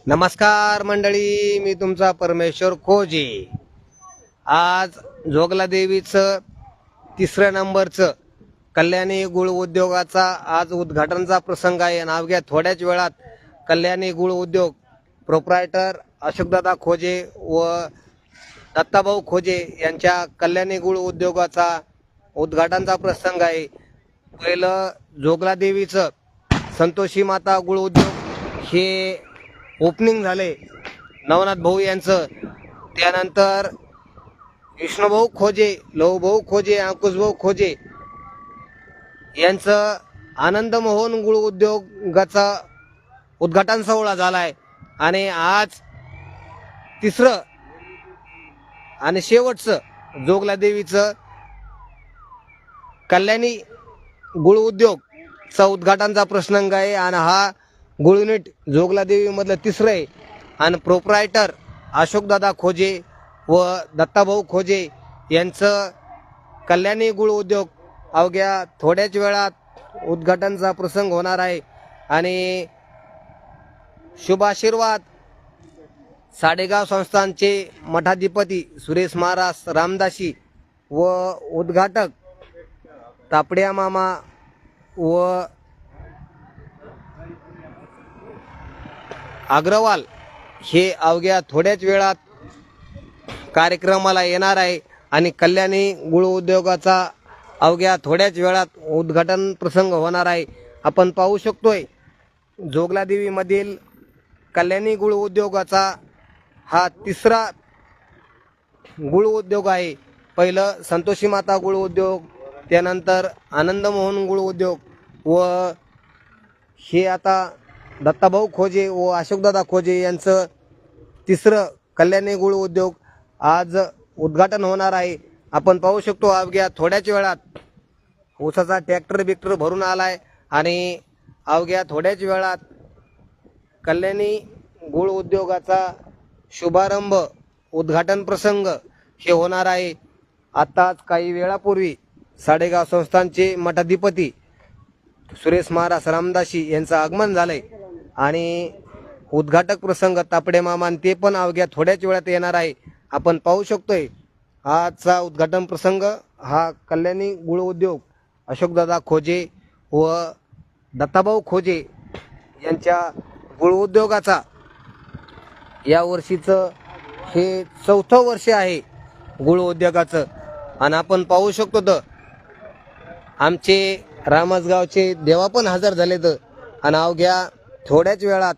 नमस्कार मंडळी, मी तुमचा परमेश्वर खोजे। आज जोगला देवीचं 3ऱ्या नंबरचं कल्याणी गुळ उद्योगाचा आज उद्घाटनचा प्रसंग आहे। अवघ्या थोड्याच वेळात कल्याणी गुळ उद्योग प्रोप्रायटर अशोकदादा खोजे व दत्ताभाऊ खोजे यांच्या कल्याणी गुळ उद्योगाचा उद्घाटनचा प्रसंग आहे। पहिलं जोगला देवीचं संतोषी माता गुळ उद्योग हे ओपनिंग झाले नवनाथ भाऊ यांचं। त्यानंतर विष्णुभाऊ खोजे, लहूभाऊ खोजे, अंकुशभाऊ खोजे यांचं आनंद मोहन गुळ उद्योगाचा उद्घाटन सोहळा झालाय। आणि आज 3रं आणि शेवटचं जोगला देवीचं कल्याणी गुळ उद्योगचा उद्घाटनचा प्रसंग आहे। आणि हा गुळ युनिट जोगला देवी मधलं 3रं आहे। आणि प्रोप्रायटर अशोकदादा खोजे व दत्ताभाऊ खोजे यांचं कल्याणी गुळ उद्योग अवघ्या थोड्याच वेळात उद्घाटनचा प्रसंग होणार आहे। आणि शुभ आशीर्वाद साडेगाव संस्थानचे मठाधिपती सुरेश महाराज रामदासी व उद्घाटक तापड्या मामा व अग्रवाल हे अवघ्या थोड्याच वेळात कार्यक्रमाला येणार आहे। आणि कल्याणी गुळ उद्योगाचा अवघ्या थोड्याच वेळात उद्घाटन प्रसंग होणार आहे। आपण पाहू शकतोय जोगला देवी मधील कल्याणी गुळ उद्योगाचा हा 3रा गुळ उद्योग आहे। पहिलं संतोषी माता गुळ उद्योग, त्यानंतर आनंद मोहन गुळ उद्योग व हे आता दत्ताभाऊ खोजे व अशोकदादा खोजे यांचं 3रं कल्याणी गुळ उद्योग आज उद्घाटन होणार आहे। आपण पाहू शकतो अवघ्या थोड्याच वेळात ऊसाचा ट्रॅक्टर बिक्टर भरून आलाय। आणि अवघ्या थोड्याच वेळात कल्याणी गुळ उद्योगाचा शुभारंभ उद्घाटन प्रसंग हे होणार आहे। आताच काही वेळापूर्वी साडेगाव संस्थानचे मठाधिपती सुरेश महाराज रामदासी यांचं आगमन झालंय। आणि उद्घाटक प्रसंग तापडे मामा ते पण अवघ्या थोड्याच वेळात येणार आहे। आपण पाहू शकतोय आजचा उद्घाटन प्रसंग हा कल्याणी गुळ उद्योग अशोकदादा खोजे व दत्ताभाऊ खोजे यांच्या गुळ उद्योगाचा या वर्षीचं हे 4थं वर्ष आहे गुळ उद्योगाचं। आणि आपण पाहू शकतो तर आमचे रामसगावचे देवा पण हजर झालेत। आणि अवघ्या थोड्याच वेळात